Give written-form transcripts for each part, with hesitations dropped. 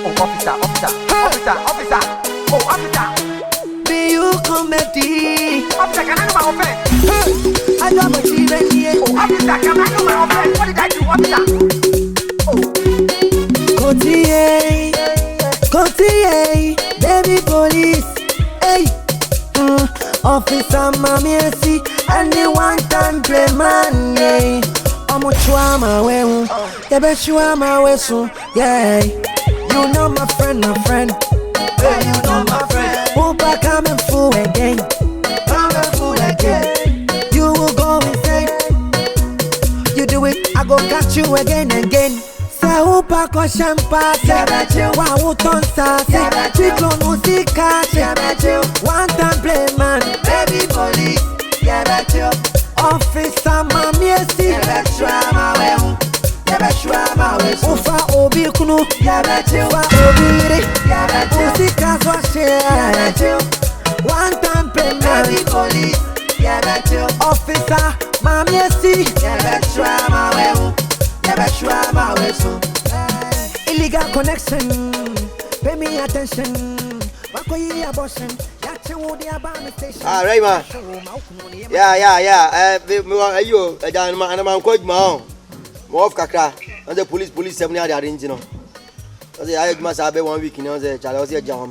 Officer. Oh, officer. Be you comedy. Officer, can I know my offense? I got my children here. Oh, officer, can I know my offense? What did I do, officer? Kokotii, baby police. Hey, officer, mommy, see, and the one time Playman. Yeah, I'm a trauma, well, yeah, bet you are my whistle. Yeah, you know my friend, Hey, you know my friend. Opa coming full again. You will go insane. You do it, I go catch you again and again. Say Opa ko champa, wa utonsa, chiklo musika, one time Playman, baby police, officer mami esi, ufa obi kunu, ufa obi re, musika swashe, one time Playman, baby police, officer mami esi, illegal connection, pay me attention. Ah, Rayman. Yeah. You, I'm quite my more of Kakra. And the police 7 years arranging. I must have 1 week in the child. I was a to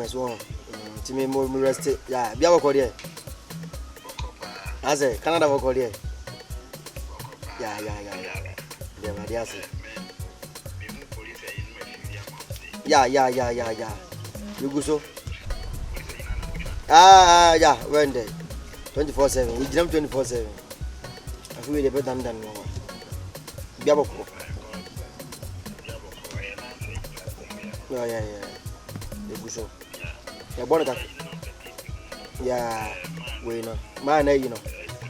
me more rested. Yeah, be our Korea. I say, Canada for Korea. Yeah. Yeah, my dear. Yeah. You go so? Yeah, when day 24/7. We jump 24/7. I feel the better than no one. Biaboko. Yeah. You go so? Yeah, born that. Yeah, we know. Man, you know.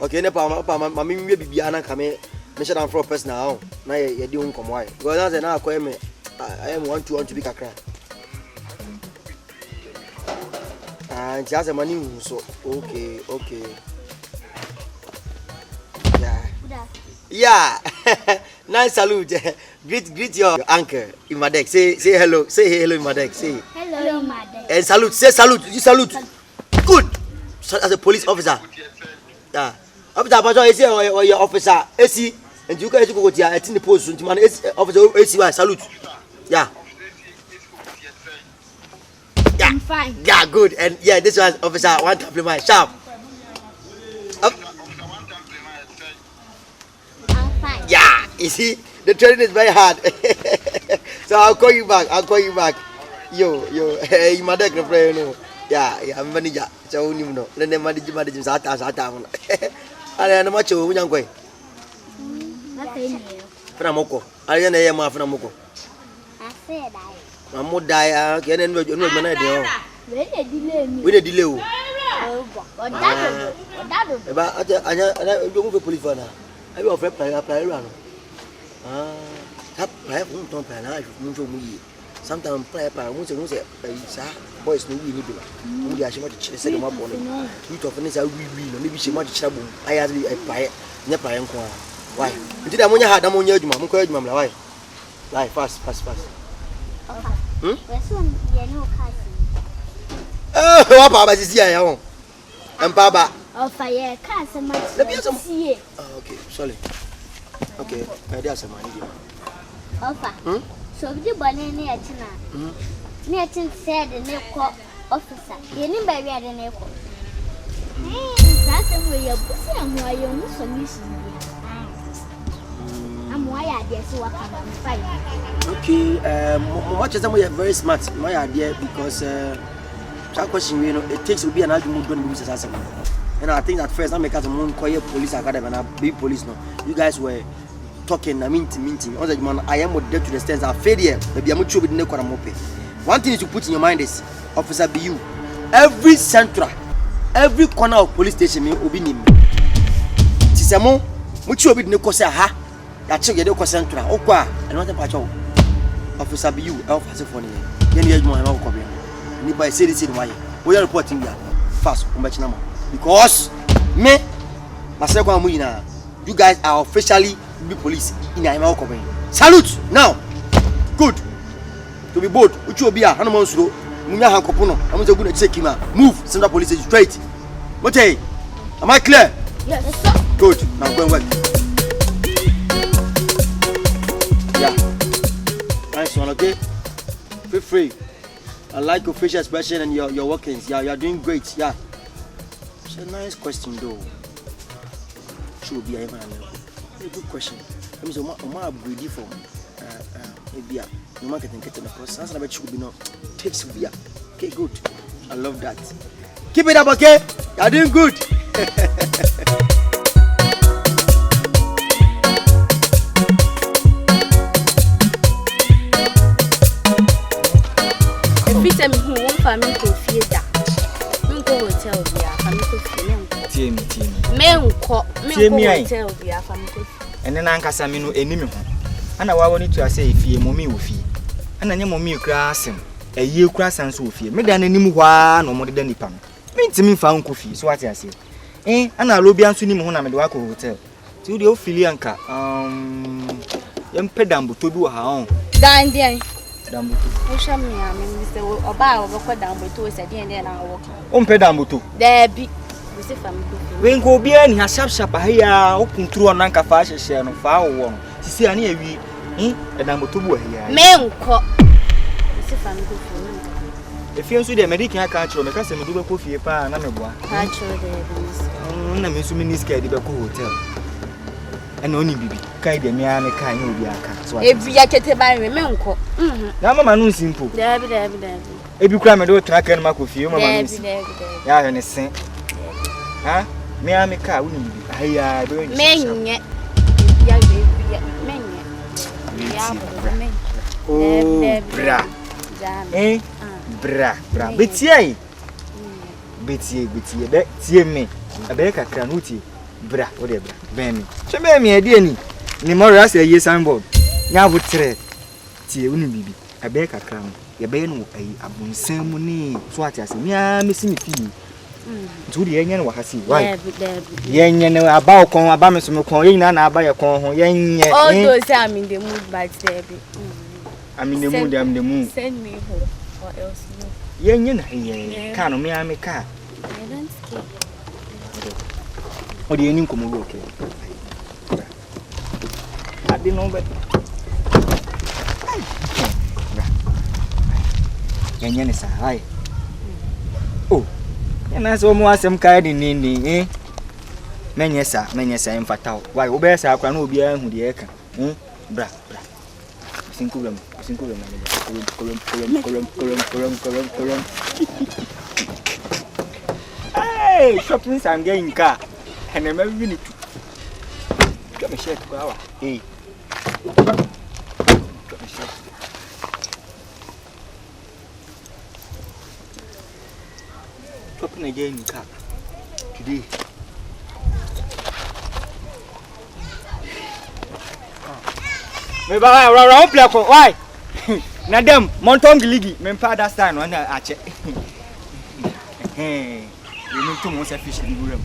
Okay, nepa, mami me be ana kame. Me share am for personal. Na ye di unkom why. Because na akwa me. I am want to be kakra. And she has a money, so okay. Yeah. Nice salute. Greet your uncle in my deck. Say hello. Say hello in my deck. Say hello in my deck. And salute. Say salute. You salute. Good. So, as a police officer. Yeah. Officer, but you say or your officer AC and you guys go to the post. Officer AC salute. Yeah. I'm fine. Yeah, good. And yeah, this was officer one Playman sharp. I'm fine. Yeah, you see, the training is very hard. So I'll call you back. Yo, hey, my deck no play no. Yeah, I'm manager. So you know, then the manager sata. Ale na macho unyankwe. Nothing. Framoko. Ale na yema framoko. I said I. Mamu die kene no mana de o. We dey delay o. Eba anya ojo mu police for na. Abi o friend apply no. Tap apply for ton plan na mu so mu yi. Sometimes apply mu say sa boys no we ni bi. Mu dey ashima to chire say dem abo no. You to finish a we no be shima to chire bom. Aya be apply nya apply nko a. Why? Nti da mu nya ha da mu nya adwuma, mu ko adwuma mla why? Like fast. What Baba is here? And Baba. Oh, fire, can't so much. Okay, sorry. Okay, there's some money. Offer. So, the banana near China. Near Chin said the name officer. You need by the name. That's where you're pushing and why you're not so using. I'm why I guess what I'm fighting. Okay, much as I'm very smart, my idea because that question, you know, it takes to be an argument when we say and I think at first I make us a moon call police academy and I be police now. You guys were talking, meeting. Other man, I am with death to the stands. I failure. Maybe I'm sure with no mope. One thing is to put in your mind is, officer, be you. Every central, every corner of police station will be named. Tisamo, much of it no cosa ha. That you get the central. Okwa, and not a patch of. Officer be you, officer for me. Then you more about coming. Anybody say this in why? We are reporting here fast, because me, myself, you guys are officially be police in Ayama coming. Salute now. Good. To be bold, uchu obi a hanom nsuro. Munya hankopo no. Am say go na check him. Move, Central Police Station straight. Mote. Am I clear? Yes, sir. Good. Now go and work. Yeah. Nice one, okay? Feel free. I like your facial expression and your workings. Yeah, you're doing great. Yeah. It's a nice question though. Should be a good question. I mean, so my upgrade for maybe no market and get the course. Answer about should be no takes beer. Okay, good. I love that. Keep it up, okay? You're doing good. Me who won't family to fear that. Go hotel via family to fear men hotel via family. And then Uncle Samino enemy. And I wanted to say if you mommy will fee. And then your mommy grass him. A year grass and so fear. Made an enemy one or more than the pan. Means me found coffee, so what I say. Eh, and I will be answering him when I'm at the Waco Hotel. To the Ophilianca, young pedambo to do her own. Dandy. Dambutu. Me, I mean, Mr. Oba over down with 2 at the end and I'll walk. Pedambutu. There be. We say family. When go be any has sharp here, open through an anchor fashion share of our one. To see any of you, and I'm to here. Men caught. We say family. If you're the American culture, because I'm doing coffee, and I'm a boy. Culture, I'm assuming scared the hotel. And only baby, kind of me, I'm a kind of car. So if we are getting by women, now, Mamma, no simple. There. If you cry, I don't track and mark with you, Mamma. Yeah, and a saint. Huh? May I make a win? I don't mean yet. Oh, bra. Eh? Bra. Betty, Betty, me. A baker cranuti. Bra, whatever. Benny. Chamber me a dear. Nimora say yes, I'm bored. Now would trade. Tea, baby. A baker crown. Your ben a bone ceremony. Swat as me, missing tea. To the Indian was why? Yan about con about some coin and I buy a con. Yan, all those I'm in the mood, but I'm in the mood, I'm the moon. Send me home or else Yan, can't me, I'm a car. I don't scare. Or the Indian come okay. I didn't know better. Yan is a high. Oh, and as almost some kind in Indy, eh? Many, sir, I'm fatal. Why, obey, I can be a who the acre. Bra. Sinculum. Hey, shopping, I'm getting car. And I'm every minute. Come a share to our. Hey. Dropping again in car today. Maybe I play for why? Nadam, Montom Giligi, men father stand on a check. Hey, you need too much fish in the room.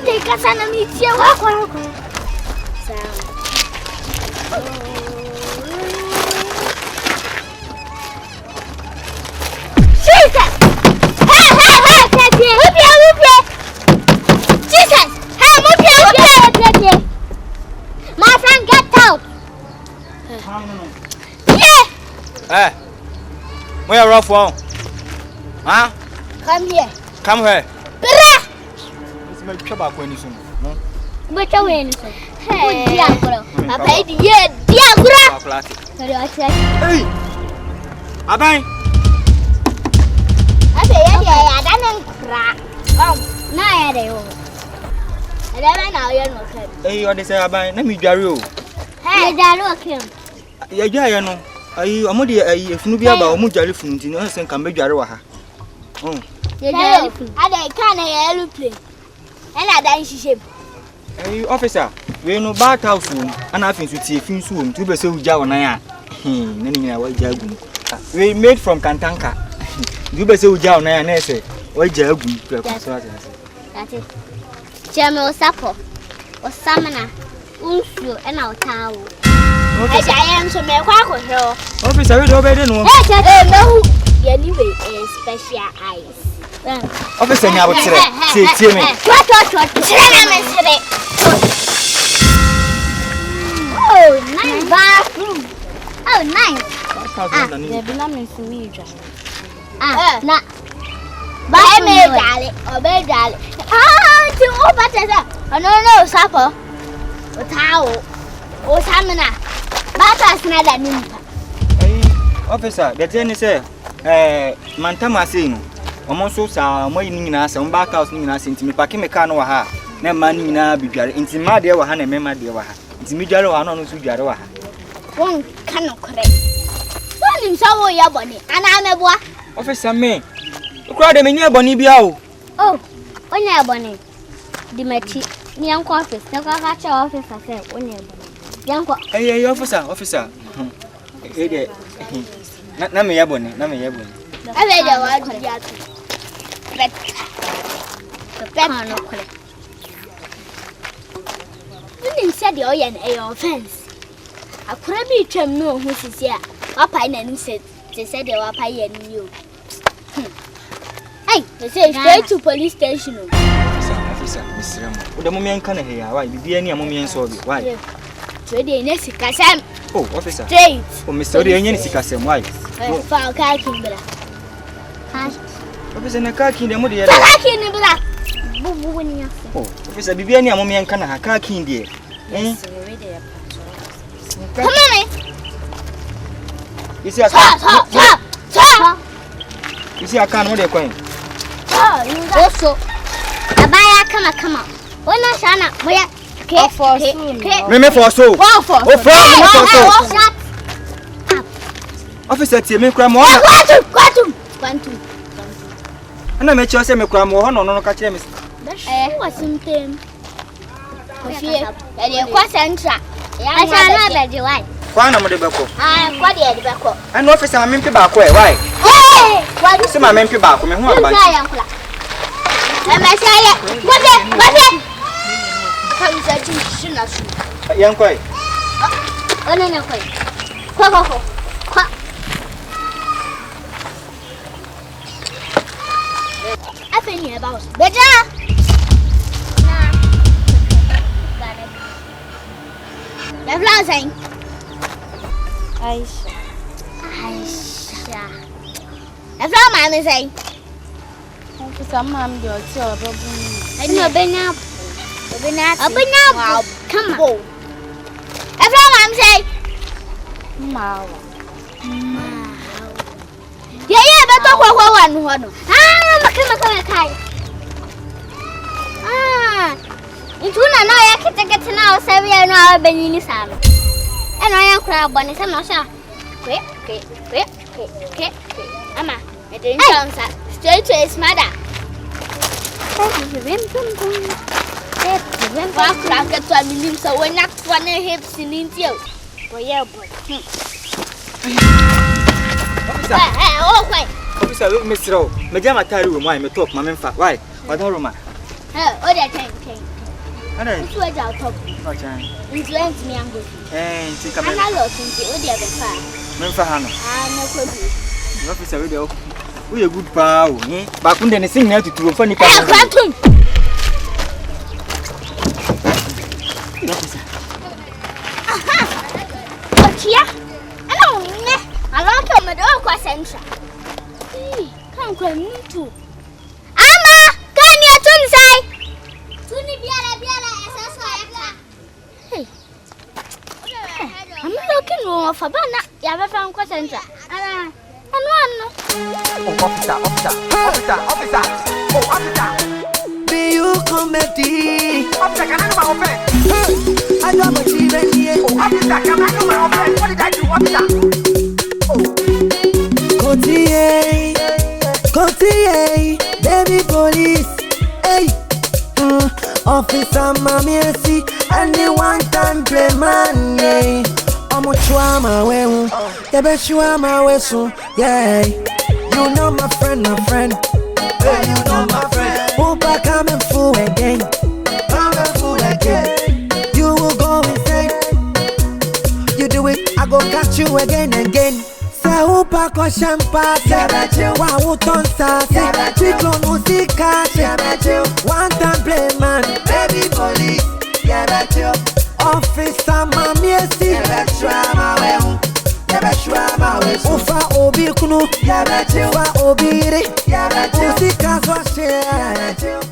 take us and meet you. Jesus! Hey! Jesus! Hey, move here! My friend, get out! Yeah! Hey, where are rough one? Huh? Come here. Come here. It's my trouble when you soon. But you're in. Hey, Diablo. I paid you, Diablo. Hey! Abang! I say, yeah, I don't crack. Now, I don't know you're not. Hey, what they say about let me Jario. Hey, Jario. Yeah, no. I'm not if you be about Mujali Funtin, and can be Jarawa. Oh, I can't aeroplane. And I dance ship. Hey, officer, we know bad house room, and I think to see a soon to be so Jawanaya. We made from Kantanka. You be so Jawanaya, and I say, why Jagu? That's it. General Supper or Summoner, Unfu, and our tower. I am so many quackle hill. Officer, we don't know. No, anyway, special eyes. Officer, I would say, me. What? Oh, nice bathroom. Oh, nice. The belonging to me, Nah. Bye, me, darling. Obey, darling. To open it. No, supper. Or towel. Or summoner. But I smell that nimpa. Officer, the thing is, Mantama saying, almost so more in us, and back house in us into me, packing a can or ha. No money now be jar into my dear Wahana, Mamma dear Waha. It's me, Jaro, I don't know who Jaro. One cannot correct. One in some your bonny, and I'm a boy. Officer, me. Crowd them in your bonny biao. Oh, on your bonny. The matchy, young office, the catch office, I said, on your bonny. Young Hey, officer. Name Yaboni. I read the word. You didn't say the oil and a offense. I couldn't be trim no who is here. Papa and said, they said they were pay and you. Hey, they say straight to police station. Officer, Mr. Ram. The moment can hear why be any moment so why? Today, Nessicasam. Oh, officer. Straight. Oh, Mr. Yennicasam, why? For car king. Officer, a car king, the mother. Oh, Officer, be any moment can have car king, dear. Come on, you see, I can't hold a coin. Also, a buyer, come on. When I shall not, we are. Remember for so. Officer, tell me, cram on. And I make sure I me cram on no catch him. What's something? And you quite central. I shall not let you why. Quite a mother. I quite the back. And officer, I'm in back. Why? Why do some men back? I'm one by. And I say, what? Young quite. Oh, no, quite. I think about better. The flower saying, Aisha. The flower man is saying, some man, your children. and you're been up. Come on. The flower man say, Mau. Yeah, but talk one. Into no, I can take it now, 7 years now, Benny Sam. And I am crab bonnet, and no, sir. Quick. Amma, it didn't sound straight to his mother. So we're not one hips in India. Well, yeah, boy. Officer, Mr. Majama Taru, why me talk, my men fat. Why? I don't remember. Oh, that thing. Ntu aja top. No chan. Influence me ango. Nti ka me. Ana lo tinti o dia be fa. Me fa ha no. Na kodu. No fi se we dey. We good pa o. Ba kun de ne sing na tutu fa ni pa. Kwantum. No fi se. Aha. Otia. Ana unne. Ala ko me do kwa sentra. Kan kwa ntu. Ama, kan ya tun sai. Tuni biara SS3X. Hey. I'm looking for Fabana. Ya ba fa kwa sentra. Ana. Ano. Oh, officer. Oh, officer. Be you comedy. Officer, can I know my offense? I got my children here. Oh, officer, can I know my offense? What did I do, officer? Kokotii, baby police. Hey, officer, mommy, see anyone can play man. Yeah, I'm a trauma when you bet you are my way soon. Yeah, you know my friend. Hey, you know my friend. Won't back coming full again. You will go insane. You do it, I go catch you again. Sa upa ko champa, wa uton sa, chiklo musika, one time Playman, baby police, officer mami esi, ufa obi kunu, ufa obi re, musika so share.